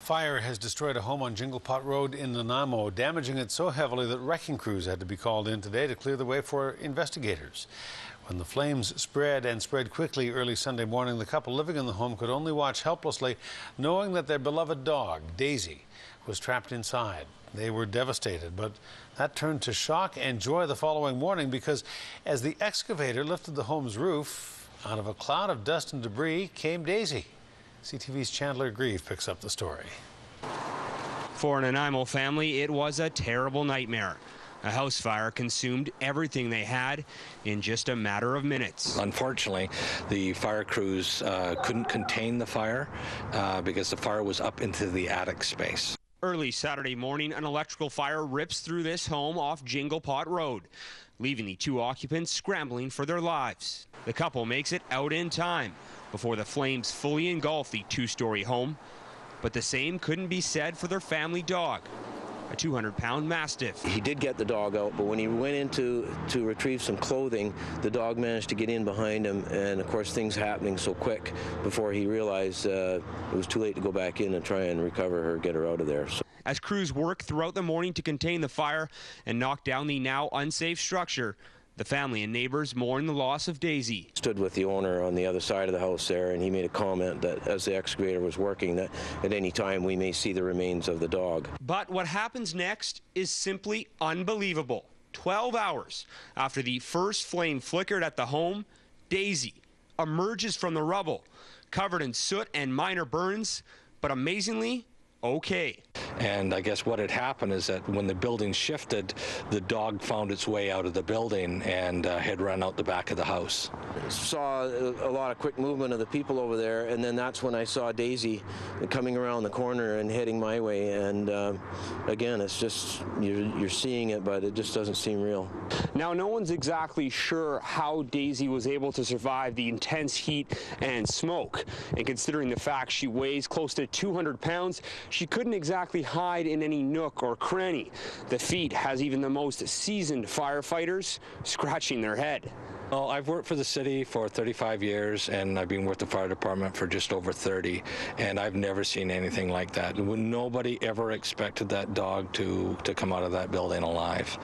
Fire has destroyed a home on Jingle Pot Road in Nanaimo, damaging it so heavily that wrecking crews had to be called in today to clear the way for investigators. When the flames spread quickly early Sunday morning, the couple living in the home could only watch helplessly, knowing that their beloved dog, Daisy, was trapped inside. They were devastated, but that turned to shock and joy the following morning, because as the excavator lifted the home's roof, out of a cloud of dust and debris came Daisy. CTV's Chandler Grieve picks up the story. For a Nanaimo family, it was a terrible nightmare. A house fire consumed everything they had in just a matter of minutes. Unfortunately, the fire crews couldn't contain the fire because the fire was up into the attic space. Early Saturday morning, an electrical fire rips through this home off Jingle Pot Road, leaving the two occupants scrambling for their lives. The couple makes it out in time before the flames fully engulf the two-story home. But the same couldn't be said for their family dog, a 200-pound Mastiff. He did get the dog out, but when he went in to retrieve some clothing, the dog managed to get in behind him, and of course things happening so quick before he realized it was too late to go back in and try and recover her, get her out of there. So. As crews work throughout the morning to contain the fire and knock down the now unsafe structure, the family and neighbors mourn the loss of Daisy. Stood with the owner on the other side of the house there, and he made a comment that as the excavator was working, that at any time we may see the remains of the dog. But what happens next is simply unbelievable. 12 hours after the first flame flickered at the home, Daisy emerges from the rubble, covered in soot and minor burns, but amazingly okay. And I guess what had happened is that when the building shifted, the dog found its way out of the building and had run out the back of the house. Saw a lot of quick movement of the people over there, and then that's when I saw Daisy coming around the corner and heading my way. And again, it's just, you're seeing it, but it just doesn't seem real. Now, no one's exactly sure how Daisy was able to survive the intense heat and smoke. And considering the fact she weighs close to 200 pounds, she couldn't exactly hide in any nook or cranny. The feat has even the most seasoned firefighters scratching their head. Well, I've worked for the city for 35 years, and I've been with the fire department for just over 30, and I've never seen anything like that. Nobody ever expected that dog to come out of that building alive.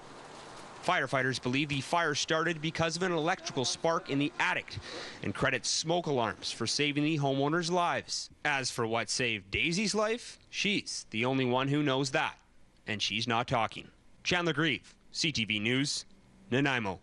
Firefighters believe the fire started because of an electrical spark in the attic and credit smoke alarms for saving the homeowners' lives. As for what saved Daisy's life, she's the only one who knows that, and she's not talking. Chandler Grieve, CTV News, Nanaimo.